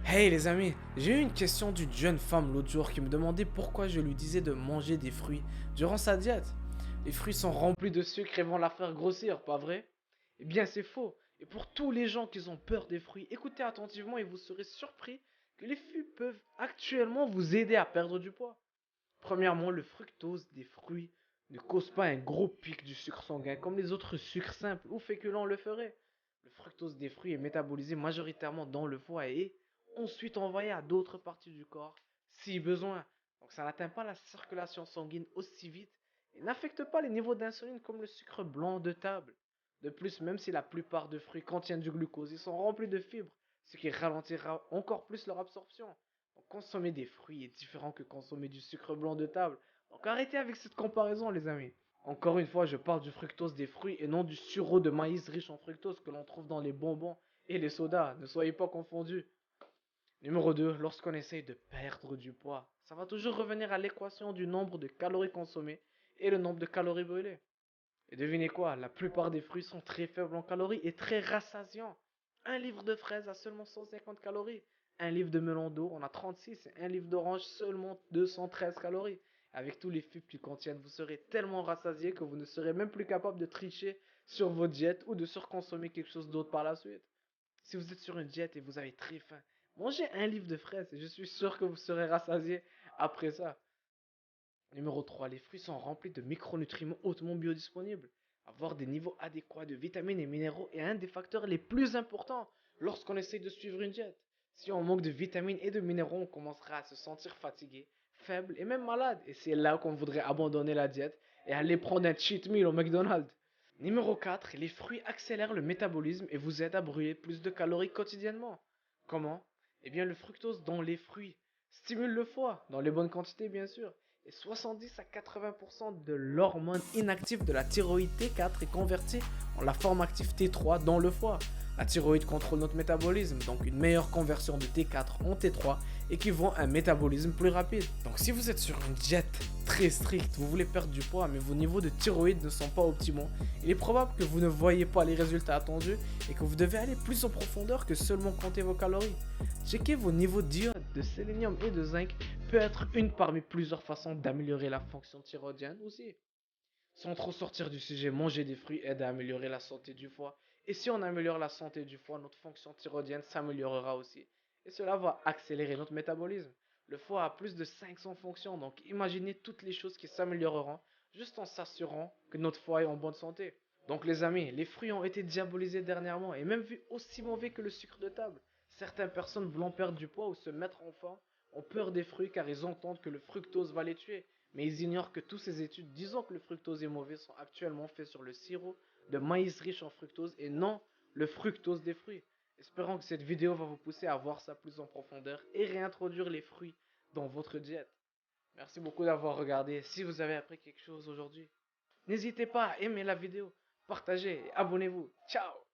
Hey les amis, j'ai eu une question d'une jeune femme l'autre jour qui me demandait pourquoi je lui disais de manger des fruits durant sa diète. Les fruits sont remplis de sucre et vont la faire grossir, pas vrai? Eh bien c'est faux. Et pour tous les gens qui ont peur des fruits, écoutez attentivement et vous serez surpris que les fruits peuvent actuellement vous aider à perdre du poids. Premièrement, le fructose des fruits ne cause pas un gros pic du sucre sanguin comme les autres sucres simples ou féculents le feraient. Le fructose des fruits est métabolisé majoritairement dans le foie et ensuite envoyé à d'autres parties du corps si besoin. Donc ça n'atteint pas la circulation sanguine aussi vite et n'affecte pas les niveaux d'insuline comme le sucre blanc de table. De plus, même si la plupart des fruits contiennent du glucose, ils sont remplis de fibres, ce qui ralentira encore plus leur absorption. Donc, consommer des fruits est différent que consommer du sucre blanc de table. Donc arrêtez avec cette comparaison les amis. Encore une fois, je parle du fructose des fruits et non du sureau de maïs riche en fructose que l'on trouve dans les bonbons et les sodas. Ne soyez pas confondus. Numéro 2, lorsqu'on essaye de perdre du poids, ça va toujours revenir à l'équation du nombre de calories consommées et le nombre de calories brûlées. Et devinez quoi, la plupart des fruits sont très faibles en calories et très rassasiants. Un livre de fraises a seulement 150 calories. Un livre de melon d'eau en a 36 et un livre d'orange seulement 213 calories. Avec tous les fibres qu'ils contiennent, vous serez tellement rassasié que vous ne serez même plus capable de tricher sur votre diète ou de surconsommer quelque chose d'autre par la suite. Si vous êtes sur une diète et vous avez très faim, mangez un livre de fraises et je suis sûr que vous serez rassasié après ça. Numéro 3, les fruits sont remplis de micronutriments hautement biodisponibles. Avoir des niveaux adéquats de vitamines et minéraux est un des facteurs les plus importants lorsqu'on essaye de suivre une diète. Si on manque de vitamines et de minéraux, on commencera à se sentir fatigué, faible et même malade. Et c'est là qu'on voudrait abandonner la diète et aller prendre un cheat meal au McDonald's. Numéro 4, les fruits accélèrent le métabolisme et vous aident à brûler plus de calories quotidiennement. Comment? Eh bien, le fructose dans les fruits stimule le foie, dans les bonnes quantités bien sûr, et 70 à 80% de l'hormone inactive de la thyroïde T4 est convertie en la forme active T3 dans le foie. La thyroïde contrôle notre métabolisme, donc une meilleure conversion de T4 en T3 équivaut à un métabolisme plus rapide. Donc si vous êtes sur une diète très stricte, vous voulez perdre du poids mais vos niveaux de thyroïde ne sont pas optimaux, il est probable que vous ne voyez pas les résultats attendus et que vous devez aller plus en profondeur que seulement compter vos calories. Checker vos niveaux d'iode, de sélénium et de zinc peut être une parmi plusieurs façons d'améliorer la fonction thyroïdienne aussi. Sans trop sortir du sujet, manger des fruits aide à améliorer la santé du foie. Et si on améliore la santé du foie, notre fonction thyroïdienne s'améliorera aussi. Et cela va accélérer notre métabolisme. Le foie a plus de 500 fonctions, donc imaginez toutes les choses qui s'amélioreront juste en s'assurant que notre foie est en bonne santé. Donc les amis, les fruits ont été diabolisés dernièrement et même vus aussi mauvais que le sucre de table. Certaines personnes voulant perdre du poids ou se mettre en forme ont peur des fruits car ils entendent que le fructose va les tuer. Mais ils ignorent que toutes ces études disant que le fructose est mauvais sont actuellement faites sur le sirop de maïs riche en fructose et non le fructose des fruits. Espérons que cette vidéo va vous pousser à voir ça plus en profondeur et réintroduire les fruits dans votre diète. Merci beaucoup d'avoir regardé. Si vous avez appris quelque chose aujourd'hui, n'hésitez pas à aimer la vidéo, partager et abonnez-vous. Ciao!